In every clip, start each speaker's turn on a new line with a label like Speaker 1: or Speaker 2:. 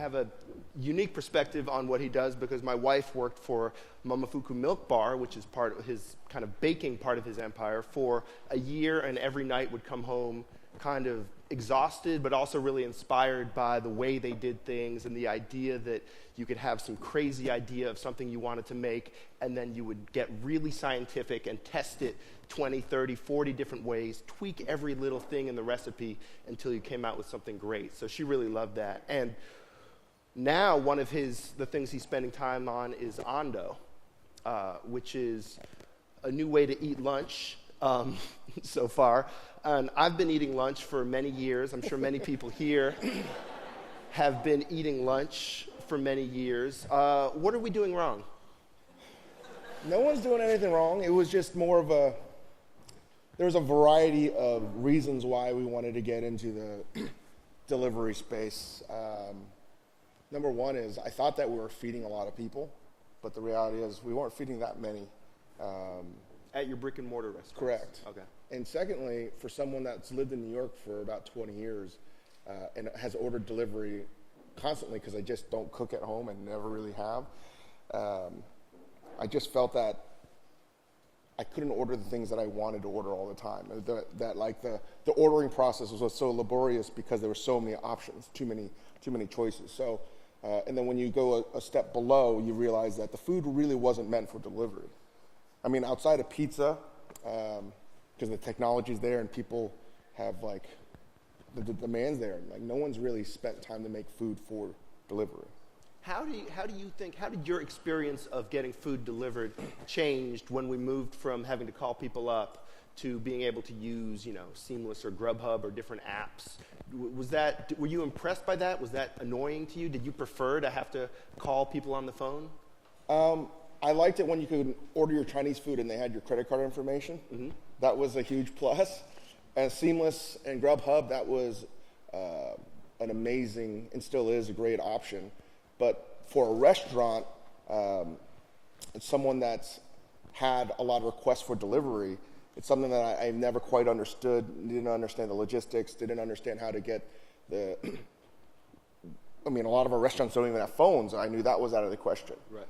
Speaker 1: have a unique perspective on what he does because my wife worked for Momofuku Milk Bar, which is part of his kind of baking part of his empire, for a year, and every night would come home kind of exhausted, but also really inspired by the way they did things and the idea that you could have some crazy idea of something you wanted to make, and then you would get really scientific and test it 20, 30, 40 different ways, tweak every little thing in the recipe until you came out with something great. So she really loved that. And now one of the things he's spending time on is Ando, which is a new way to eat lunch so far. And I've been eating lunch for many years. I'm sure many people here have been eating lunch for many years. What are we doing wrong?
Speaker 2: No one's doing anything wrong. It was just more of there was a variety of reasons why we wanted to get into the delivery space. Number one is I thought that we were feeding a lot of people, but the reality is we weren't feeding that many.
Speaker 1: At your brick and mortar restaurants?
Speaker 2: Correct.
Speaker 1: Okay.
Speaker 2: And secondly, for someone that's lived in New York for about 20 years and has ordered delivery constantly because I just don't cook at home and never really have, I just felt that I couldn't order the things that I wanted to order all the time. The ordering process was so laborious because there were so many options, too many choices. So, and then when you go a step below, you realize that the food really wasn't meant for delivery. I mean, outside of pizza, because the technology's there and people have like the demands there. Like no one's really spent time to make food for delivery.
Speaker 1: How did your experience of getting food delivered changed when we moved from having to call people up to being able to use, Seamless or Grubhub or different apps? Were you impressed by that? Was that annoying to you? Did you prefer to have to call people on the phone?
Speaker 2: I liked it when you could order your Chinese food and they had your credit card information. Mm-hmm. That was a huge plus. And Seamless and Grubhub, that was an amazing, and still is a great option. But for a restaurant, someone that's had a lot of requests for delivery, it's something that I've never quite understood, didn't understand the logistics, didn't understand how to get a lot of our restaurants don't even have phones. I knew that was out of the question.
Speaker 1: Right.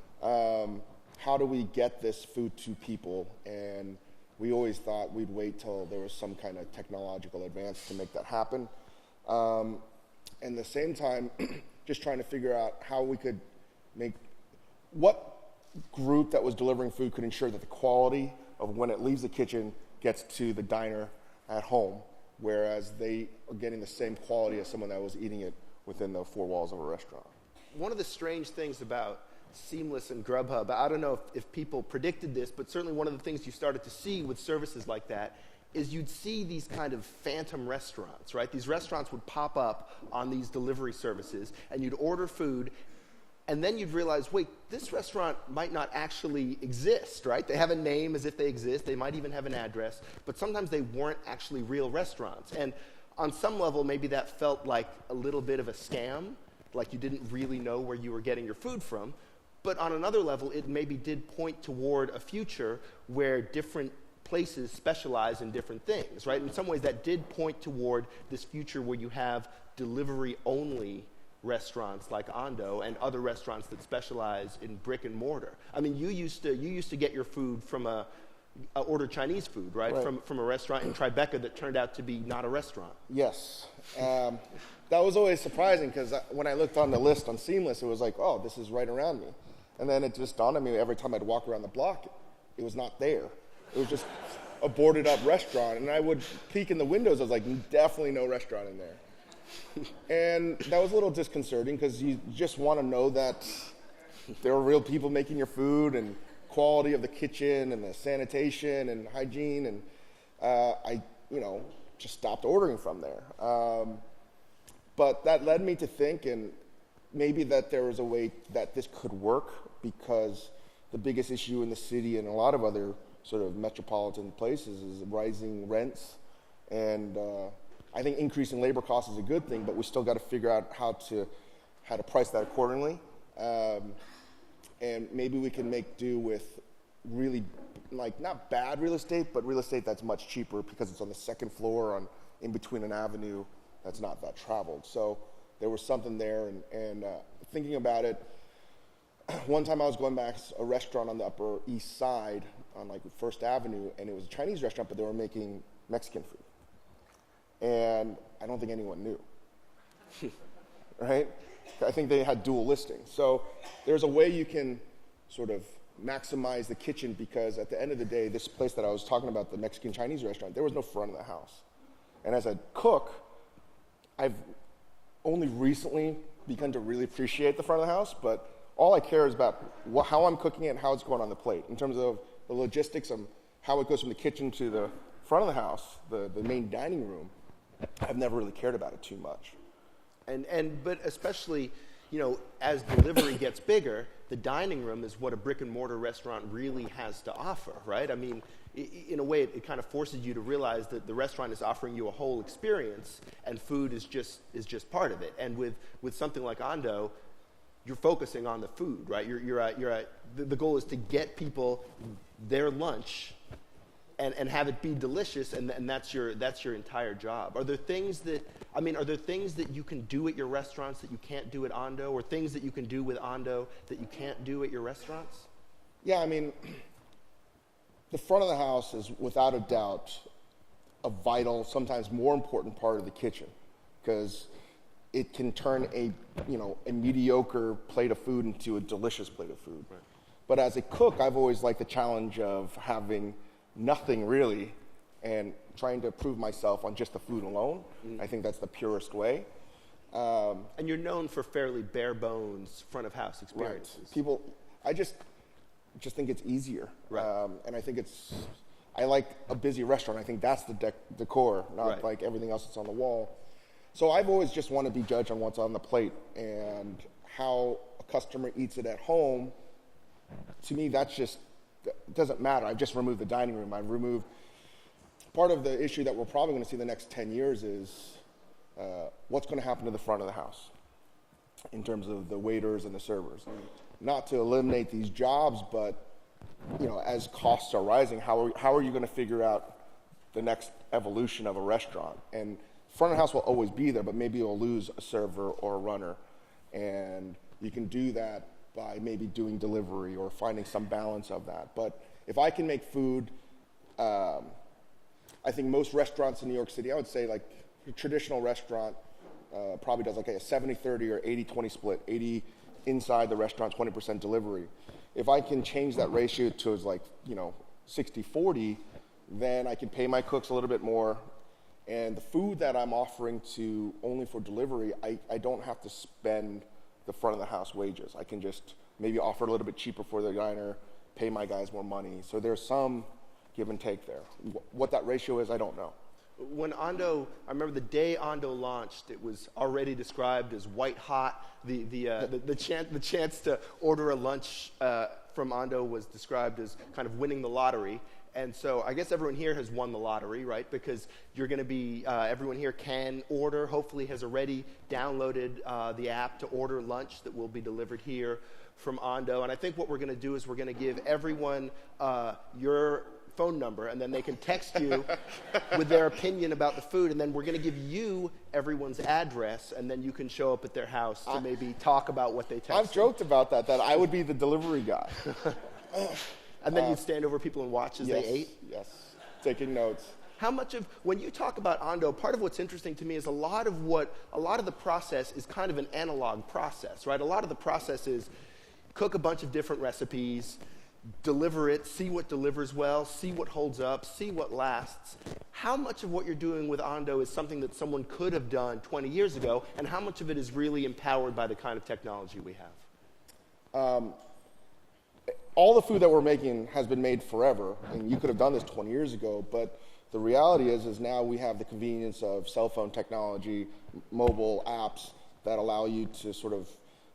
Speaker 2: How do we get this food to people? And we always thought we'd wait till there was some kind of technological advance to make that happen. And at the same time, just trying to figure out how we could what group that was delivering food could ensure that the quality of when it leaves the kitchen gets to the diner at home, whereas they are getting the same quality as someone that was eating it within the four walls of a restaurant.
Speaker 1: One of the strange things about Seamless and Grubhub, I don't know if people predicted this, but certainly one of the things you started to see with services like that is you'd see these kind of phantom restaurants, right? These restaurants would pop up on these delivery services, and you'd order food, and then you'd realize, wait, this restaurant might not actually exist, right? They have a name as if they exist. They might even have an address, but sometimes they weren't actually real restaurants. And on some level, maybe that felt like a little bit of a scam, like you didn't really know where you were getting your food from. But on another level, it maybe did point toward a future where different places specialize in different things, right? In some ways, that did point toward this future where you have delivery-only restaurants like Ando and other restaurants that specialize in brick and mortar. I mean, you used to get your food from order Chinese food, right? From a restaurant in Tribeca that turned out to be not a restaurant.
Speaker 2: Yes. That was always surprising because when I looked on the list on Seamless, it was like, oh, this is right around me. And then it just dawned on me every time I'd walk around the block, it was not there. It was just a boarded up restaurant. And I would peek in the windows. I was like, definitely no restaurant in there. And that was a little disconcerting because you just want to know that there are real people making your food and quality of the kitchen and the sanitation and hygiene. And I just stopped ordering from there. But that led me to think, and maybe that there was a way that this could work, because the biggest issue in the city and a lot of other sort of metropolitan places is rising rents. And I think increasing labor costs is a good thing, but we still got to figure out how to price that accordingly. And maybe we can make do with really, not bad real estate, but real estate that's much cheaper because it's on the second floor in between an avenue that's not that traveled. So there was something there. And thinking about it, one time I was going back to a restaurant on the Upper East Side on like First Avenue, and it was a Chinese restaurant, but they were making Mexican food. And I don't think anyone knew, right? I think they had dual listings. So there's a way you can sort of maximize the kitchen, because at the end of the day, this place that I was talking about, the Mexican Chinese restaurant, there was no front of the house. And as a cook, I've only recently begun to really appreciate the front of the house, but all I care is about how I'm cooking it and how it's going on the plate. In terms of the logistics and how it goes from the kitchen to the front of the house, the main dining room, I've never really cared about it too much.
Speaker 1: But especially, as delivery gets bigger, the dining room is what a brick and mortar restaurant really has to offer, right? I mean, in a way, it kind of forces you to realize that the restaurant is offering you a whole experience, and food is just part of it. And with something like Ando, you're focusing on the food, right? The goal is to get people their lunch and have it be delicious, and that's your entire job. Are there things that you can do at your restaurants that you can't do at Ando, or things that you can do with Ando that you can't do at your restaurants?
Speaker 2: Yeah, I mean, the front of the house is without a doubt a vital, sometimes more important part of the kitchen, because it can turn a mediocre plate of food into a delicious plate of food. Right. But as a cook, I've always liked the challenge of having nothing really and trying to prove myself on just the food alone. I think that's the purest way.
Speaker 1: And you're known for fairly bare bones front of house experiences.
Speaker 2: Right. People, I just think it's easier.
Speaker 1: Right.
Speaker 2: And I think I like a busy restaurant. I think that's the decor, not like everything else that's on the wall. So I've always just wanted to be judged on what's on the plate, and how a customer eats it at home. To me, that doesn't matter. I've just removed the dining room. I've removed part of the issue that we're probably going to see the next 10 years is what's going to happen to the front of the house in terms of the waiters and the servers. Not to eliminate these jobs, but as costs are rising, how are you going to figure out the next evolution of a restaurant? And front of the house will always be there, but maybe you'll lose a server or a runner, and you can do that by maybe doing delivery or finding some balance of that. But if I can make food, I think most restaurants in New York City, I would say like a traditional restaurant probably does like a 70-30 or 80-20 split, 80 inside the restaurant, 20% delivery. If I can change that ratio to like 60-40, then I can pay my cooks a little bit more. And the food that I'm offering to only for delivery, I don't have to spend the front of the house wages. I can just maybe offer a little bit cheaper for the diner, pay my guys more money. So there's some give and take there. What that ratio is, I don't know.
Speaker 1: When Ando, I remember the day Ando launched, it was already described as white hot. The chance to order a lunch from Ando was described as kind of winning the lottery. And so I guess everyone here has won the lottery, right? Because you're going to be, everyone here can order, hopefully has already downloaded the app to order lunch that will be delivered here from Ando. And I think what we're going to do is we're going to give everyone your phone number, and then they can text you with their opinion about the food. And then we're going to give you everyone's address, and then you can show up at their house to maybe talk about what they text.
Speaker 2: I've joked about that I would be the delivery guy.
Speaker 1: And then you'd stand over people and watch as they ate?
Speaker 2: Yes, taking notes.
Speaker 1: How much of, when you talk about Ando, part of what's interesting to me is a lot of the process is kind of an analog process, right? A lot of the process is cook a bunch of different recipes, deliver it, see what delivers well, see what holds up, see what lasts. How much of what you're doing with Ando is something that someone could have done 20 years ago, and how much of it is really empowered by the kind of technology we have?
Speaker 2: All the food that we're making has been made forever, and you could have done this 20 years ago, but the reality is now we have the convenience of cell phone technology, mobile apps that allow you to sort of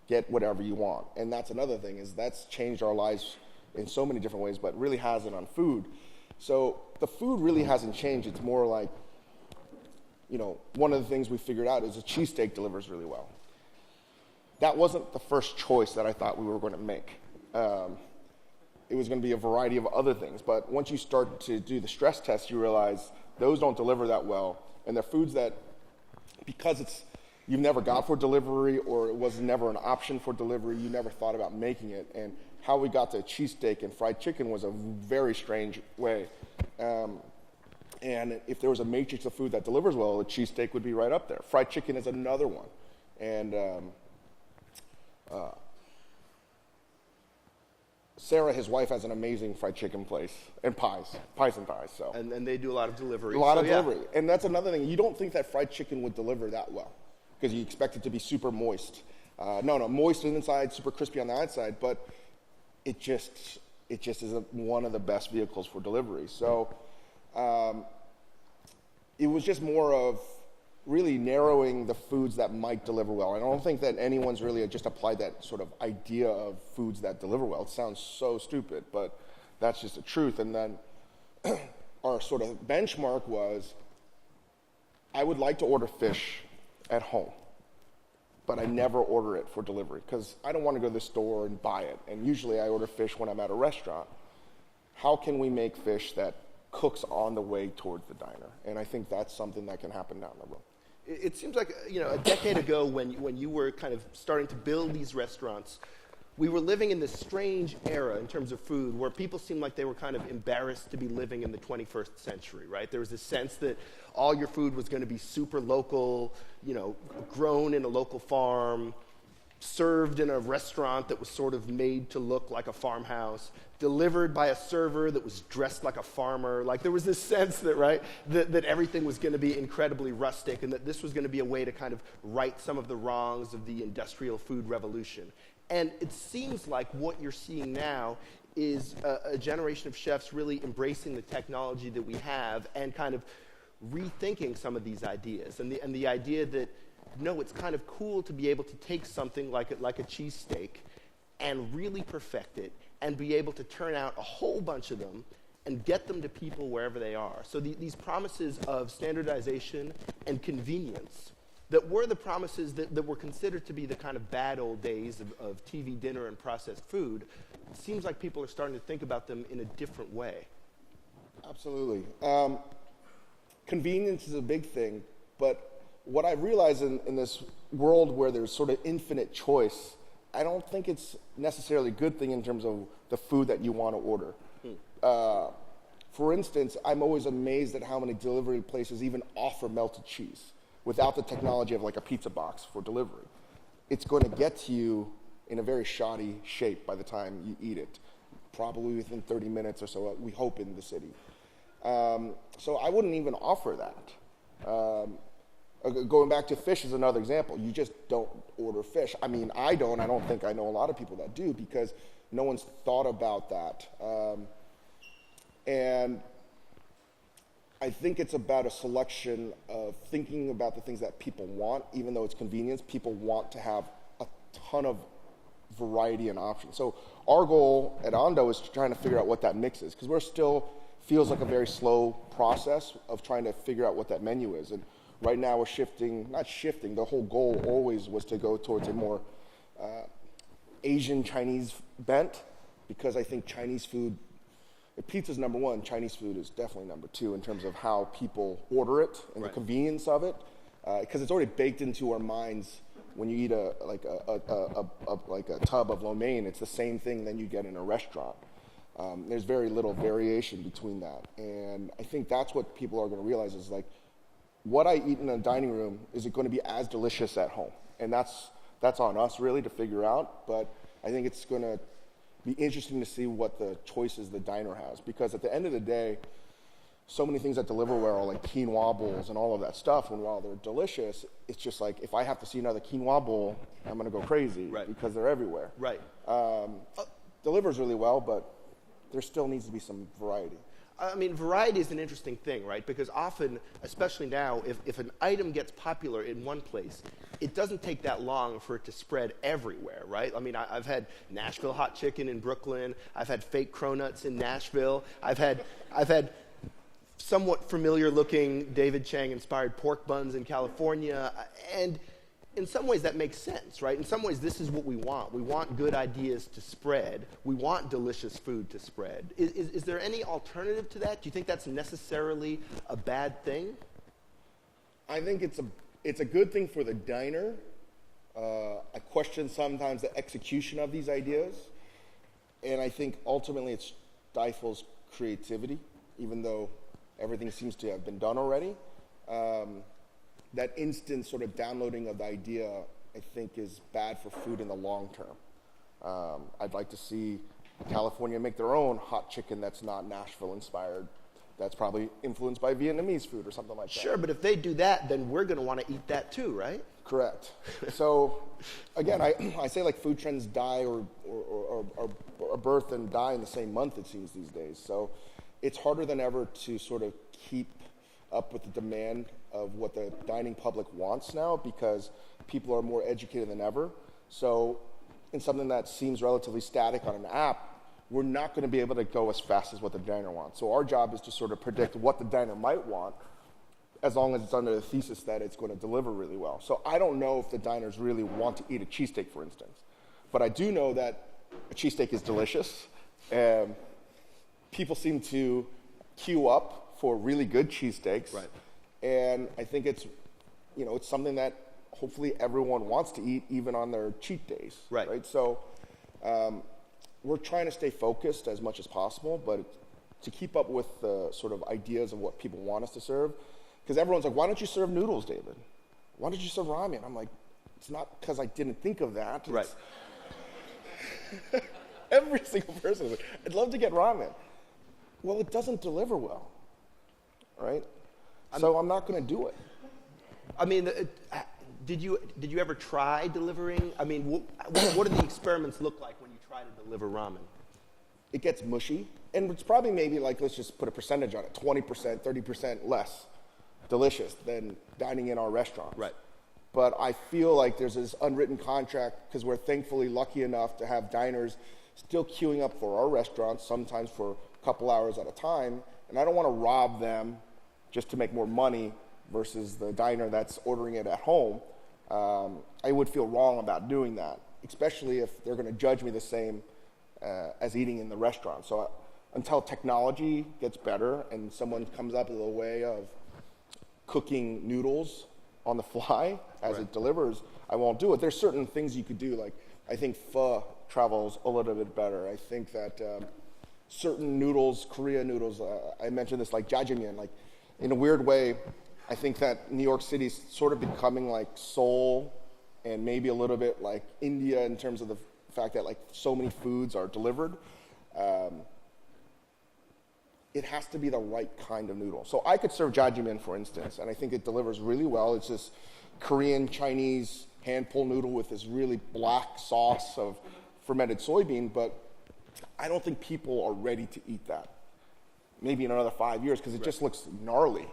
Speaker 2: get whatever you want. And that's another thing, is that's changed our lives in so many different ways, but really hasn't on food. So the food really hasn't changed. It's more like, one of the things we figured out is a cheesesteak delivers really well. That wasn't the first choice that I thought we were going to make. It was going to be a variety of other things. But once you start to do the stress test, you realize those don't deliver that well. And they're foods that, because you've never got for delivery, or it was never an option for delivery. You never thought about making it. And how we got to cheesesteak and fried chicken was a very strange way. And if there was a matrix of food that delivers well, a cheesesteak would be right up there. Fried chicken is another one. And Sarah, his wife, has an amazing fried chicken place and pies and thighs. So
Speaker 1: and they do a lot of delivery.
Speaker 2: A lot of delivery. And that's another thing. You don't think that fried chicken would deliver that well because you expect it to be super moist. No, moist on the inside, super crispy on the outside, but it just is one of the best vehicles for delivery. So it was just more of really narrowing the foods that might deliver well. I don't think that anyone's really just applied that sort of idea of foods that deliver well. It sounds so stupid, but that's just the truth. And then our sort of benchmark was, I would like to order fish at home, but I never order it for delivery because I don't want to go to the store and buy it. And usually I order fish when I'm at a restaurant. How can we make fish that cooks on the way towards the diner? And I think that's something that can happen down the road.
Speaker 1: It seems like, a decade ago when you were kind of starting to build these restaurants, we were living in this strange era in terms of food where people seemed like they were kind of embarrassed to be living in the 21st century, right? There was this sense that all your food was going to be super local, grown in a local farm, served in a restaurant that was sort of made to look like a farmhouse, delivered by a server that was dressed like a farmer. Like there was this sense that, right, that everything was going to be incredibly rustic and that this was going to be a way to kind of right some of the wrongs of the industrial food revolution. And it seems like what you're seeing now is a generation of chefs really embracing the technology that we have and kind of rethinking some of these ideas. And the idea that, no, it's kind of cool to be able to take something like a cheesesteak and really perfect it and be able to turn out a whole bunch of them and get them to people wherever they are. So these promises of standardization and convenience that were the promises that were considered to be the kind of bad old days of TV dinner and processed food, it seems like people are starting to think about them in a different way.
Speaker 2: Absolutely. Convenience is a big thing, but what I realize in this world where there's sort of infinite choice, I don't think it's necessarily a good thing in terms of the food that you want to order. For instance, I'm always amazed at how many delivery places even offer melted cheese without the technology of like a pizza box for delivery. It's going to get to you in a very shoddy shape by the time you eat it, probably within 30 minutes or so, we hope, in the city. So I wouldn't even offer that. Going back to fish is another example. You just don't order fish. I mean, I don't think I know a lot of people that do because no one's thought about that. And I think it's about a selection of thinking about the things that people want, even though it's convenience. People want to have a ton of variety and options. So our goal at Ando is trying to figure out what that mix is because we're still, feels like a very slow process of trying to figure out what that menu is. And right now we're not shifting, the whole goal always was to go towards a more Asian Chinese bent because I think Chinese food, if pizza's number one, Chinese food is definitely number two in terms of how people order it and the convenience of it, because it's already baked into our minds. When you eat a tub of lo mein, it's the same thing that you get in a restaurant. There's very little variation between that, and I think that's what people are going to realize is like, what I eat in a dining room, is it going to be as delicious at home? And that's on us really to figure out, but I think it's going to be interesting to see what the choices the diner has, because at the end of the day, so many things that deliver well, like quinoa bowls and all of that stuff, and while they're delicious, it's just like, if I have to see another quinoa bowl, I'm going to go crazy because they're everywhere.
Speaker 1: Right.
Speaker 2: Delivers really well, but there still needs to be some variety.
Speaker 1: I mean, variety is an interesting thing, right? Because often, especially now, if an item gets popular in one place, it doesn't take that long for it to spread everywhere, right? I mean, I've had Nashville hot chicken in Brooklyn. I've had fake cronuts in Nashville. I've had somewhat familiar-looking David Chang-inspired pork buns in California, and in some ways that makes sense, right? In some ways this is what we want. We want good ideas to spread. We want delicious food to spread. Is there any alternative to that? Do you think that's necessarily a bad thing?
Speaker 2: I think it's it's a good thing for the diner. I question sometimes the execution of these ideas, and I think ultimately it stifles creativity, even though everything seems to have been done already. That instant sort of downloading of the idea, I think, is bad for food in the long term. I'd like to see California make their own hot chicken that's not Nashville inspired, that's probably influenced by Vietnamese food or something like that.
Speaker 1: Sure, but if they do that, then we're going to want to eat that too, right?
Speaker 2: Correct. So, again, I say like food trends die or birth and die in the same month, it seems, these days. So it's harder than ever to sort of keep up with the demand of what the dining public wants now, because people are more educated than ever. So in something that seems relatively static on an app, we're not going to be able to go as fast as what the diner wants. So our job is to sort of predict what the diner might want, as long as it's under the thesis that it's going to deliver really well. So I don't know if the diners really want to eat a cheesesteak, for instance. But I do know that a cheesesteak is delicious. People seem to queue up for really good cheesesteaks.
Speaker 1: Right.
Speaker 2: And I think it's something that hopefully everyone wants to eat, even on their cheat days.
Speaker 1: Right.
Speaker 2: So we're trying to stay focused as much as possible, but to keep up with the sort of ideas of what people want us to serve. Because everyone's like, why don't you serve noodles, David? Why don't you serve ramen? I'm like, it's not because I didn't think of that.
Speaker 1: Right.
Speaker 2: Every single person is like, I'd love to get ramen. Well, it doesn't deliver well, right? So I'm not going to do it.
Speaker 1: I mean, did you ever try delivering? I mean, what do the experiments look like when you try to deliver ramen?
Speaker 2: It gets mushy, and it's probably maybe like, let's just put a percentage on it, 20%, 30% less delicious than dining in our restaurants.
Speaker 1: Right.
Speaker 2: But I feel like there's this unwritten contract, because we're thankfully lucky enough to have diners still queuing up for our restaurants, sometimes for a couple hours at a time, and I don't want to rob them just to make more money versus the diner that's ordering it at home. I would feel wrong about doing that, especially if they're going to judge me the same as eating in the restaurant. So until technology gets better and someone comes up with a way of cooking noodles on the fly as it delivers, I won't do it. There's certain things you could do, like I think pho travels a little bit better. I think that certain noodles, Korean noodles, I mentioned this, like jjajangmyeon, like in a weird way, I think that New York City's sort of becoming like Seoul and maybe a little bit like India in terms of the fact that like so many foods are delivered. It has to be the right kind of noodle. So I could serve jjajangmyeon, for instance, and I think it delivers really well. It's this Korean, Chinese hand-pulled noodle with this really black sauce of fermented soybean, but I don't think people are ready to eat that. Maybe in another 5 years, because it just looks gnarly.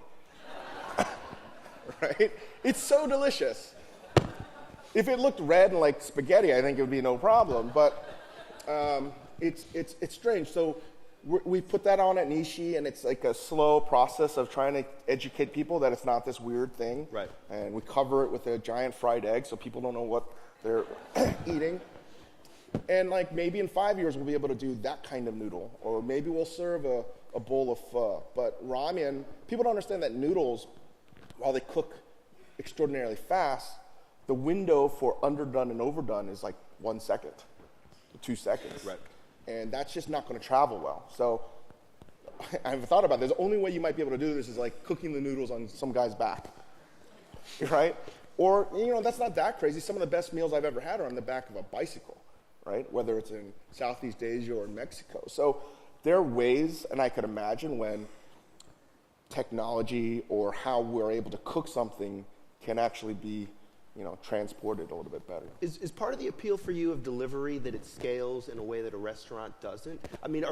Speaker 2: Right? It's so delicious. If it looked red and like spaghetti, I think it would be no problem, but it's strange. So we put that on at Nishi, and it's like a slow process of trying to educate people that it's not this weird thing.
Speaker 1: Right. And
Speaker 2: we cover it with a giant fried egg so people don't know what they're eating. And like maybe in 5 years we'll be able to do that kind of noodle, or maybe we'll serve a bowl of pho. But ramen, people don't understand that noodles, while they cook extraordinarily fast, the window for underdone and overdone is like 1 second, 2 seconds.
Speaker 1: Right.
Speaker 2: And that's just not going to travel well. So I haven't thought about this. The only way you might be able to do this is like cooking the noodles on some guy's back, right? Or, that's not that crazy. Some of the best meals I've ever had are on the back of a bicycle, right? Whether it's in Southeast Asia or Mexico. So there are ways, and I could imagine when technology or how we're able to cook something can actually be transported a little bit better.
Speaker 1: Is part of the appeal for you of delivery that it scales in a way that a restaurant doesn't? I mean,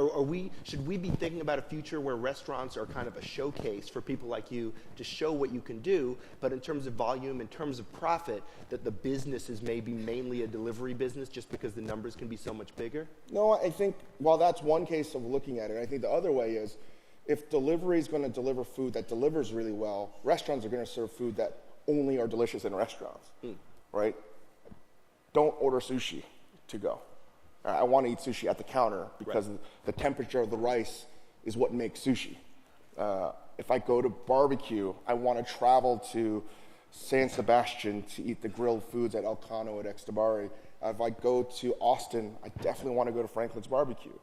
Speaker 1: should we be thinking about a future where restaurants are kind of a showcase for people like you to show what you can do, but in terms of volume, in terms of profit, that the business is maybe mainly a delivery business just because the numbers can be so much bigger?
Speaker 2: No, I think while that's one case of looking at it, I think the other way is if delivery is going to deliver food that delivers really well, restaurants are going to serve food that only are delicious in restaurants, right? Don't order sushi to go. I want to eat sushi at the counter because the temperature of the rice is what makes sushi. If I go to barbecue, I want to travel to San Sebastian to eat the grilled foods at El Cano at Extabari. If I go to Austin, I definitely want to go to Franklin's Barbecue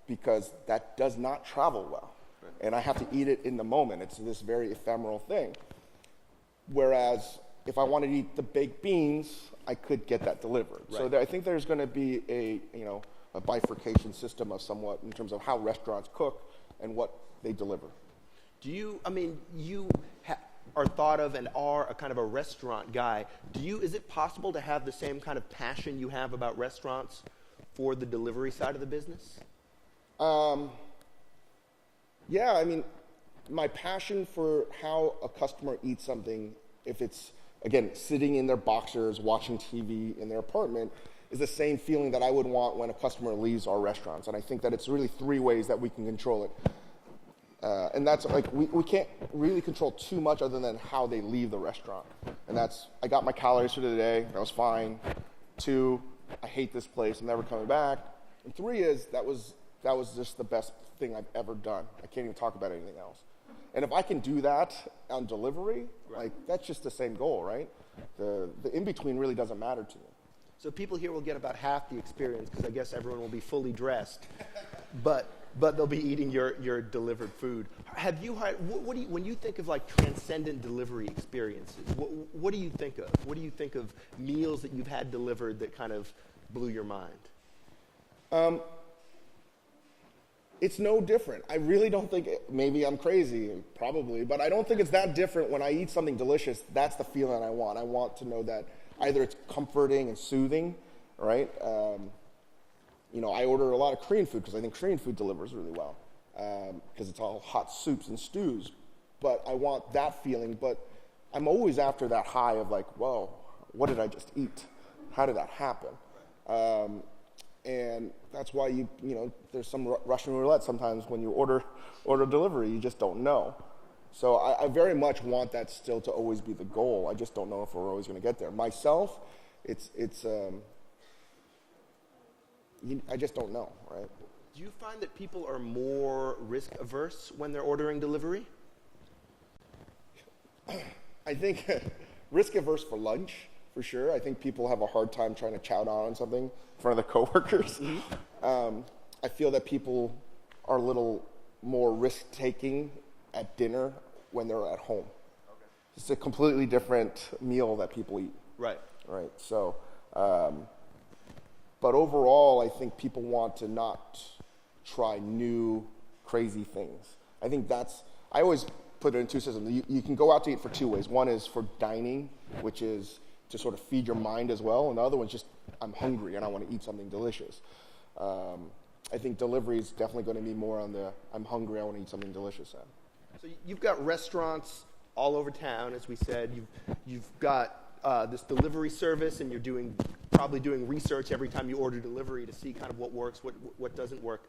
Speaker 2: because that does not travel well. Right. And I have to eat it in the moment. It's this very ephemeral thing. Whereas if I wanted to eat the baked beans, I could get that delivered. Right. So I think there's going to be a bifurcation system of somewhat in terms of how restaurants cook and what they deliver.
Speaker 1: You are thought of and are a kind of a restaurant guy. Is it possible to have the same kind of passion you have about restaurants for the delivery side of the business?
Speaker 2: Yeah, I mean, my passion for how a customer eats something, if it's, again, sitting in their boxers, watching TV in their apartment, is the same feeling that I would want when a customer leaves our restaurants. And I think that it's really 3 ways that we can control it. And that's like, we can't really control too much other than how they leave the restaurant. And that's, I got my calories for the day, that was fine. 2, I hate this place, I'm never coming back. And 3 is, that was just the best thing I've ever done. I can't even talk about anything else. And if I can do that on delivery, like, that's just the same goal, right? The in-between really doesn't matter to me.
Speaker 1: So people here will get about half the experience because I guess everyone will be fully dressed. But they'll be eating your delivered food. Have you had, when you think of like transcendent delivery experiences, what do you think of? What do you think of meals that you've had delivered that kind of blew your mind?
Speaker 2: It's no different. I really don't think, maybe I'm crazy, probably, but I don't think it's that different. When I eat something delicious, that's the feeling I want. I want to know that either it's comforting and soothing, right? I order a lot of Korean food because I think Korean food delivers really well because it's all hot soups and stews. But I want that feeling. But I'm always after that high of like, whoa, what did I just eat? How did that happen? And that's why there's some Russian roulette sometimes when you order delivery, you just don't know. So I very much want that still to always be the goal. I just don't know if we're always going to get there. Myself, I just don't know, right?
Speaker 1: Do you find that people are more risk averse when they're ordering delivery?
Speaker 2: I think risk averse for lunch, for sure. I think people have a hard time trying to chow down on something in front of their coworkers. Mm-hmm. I feel that people are a little more risk-taking at dinner when they're at home. Okay. It's a completely different meal that people eat. Right. Right. So, but overall, I think people want to not try new, crazy things. I think I always put it in 2 systems. You can go out to eat for 2 ways. One is for dining, which is to sort of feed your mind as well. And the other one's just, I'm hungry and I want to eat something delicious. I think delivery is definitely going to be more on the, I'm hungry, I want to eat something delicious end.
Speaker 1: So you've got restaurants all over town, as we said. You've got this delivery service, and you're probably doing research every time you order delivery to see kind of what works, what doesn't work.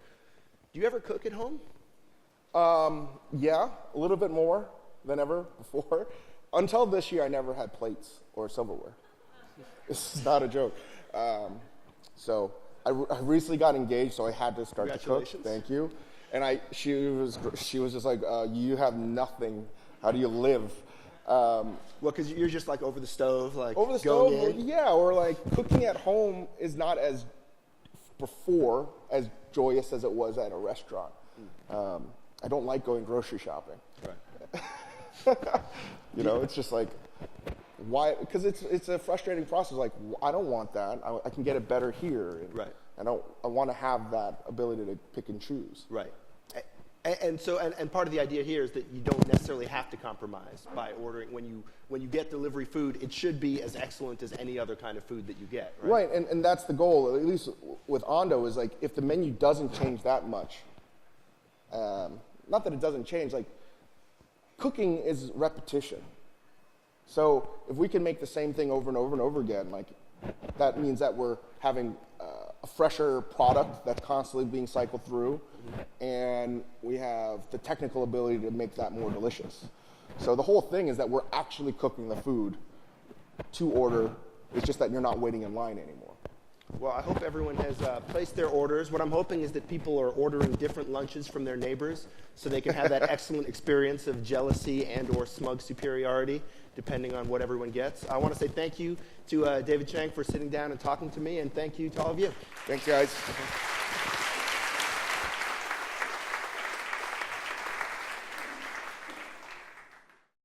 Speaker 1: Do you ever cook at home?
Speaker 2: Yeah, a little bit more than ever before. Until this year, I never had plates or silverware. This is not a joke. So I recently got engaged, so I had to start to cook. Thank you. And she was just like, you have nothing. How do you live?
Speaker 1: Well, because you're just like over the stove, like
Speaker 2: over the stove, yeah. Or like cooking at home is not as joyous as it was at a restaurant. I don't like going grocery shopping. Right. It's just like, why? Because it's a frustrating process. Like, I don't want that. I can get it better here.
Speaker 1: Right.
Speaker 2: I want to have that ability to pick and choose.
Speaker 1: Right. And so part of the idea here is that you don't necessarily have to compromise by ordering. When you get delivery food, it should be as excellent as any other kind of food that you get.
Speaker 2: Right. And that's the goal. At least with Ando is like, if the menu doesn't change that much, not that it doesn't change, like cooking is repetition. So if we can make the same thing over and over and over again, like that means that we're having a fresher product that's constantly being cycled through, and we have the technical ability to make that more delicious. So the whole thing is that we're actually cooking the food to order. It's just that you're not waiting in line anymore.
Speaker 1: Well, I hope everyone has placed their orders. What I'm hoping is that people are ordering different lunches from their neighbors so they can have that excellent experience of jealousy and or smug superiority, depending on what everyone gets. I want to say thank you to David Chang for sitting down and talking to me, and thank you to all of you.
Speaker 2: Thanks, guys.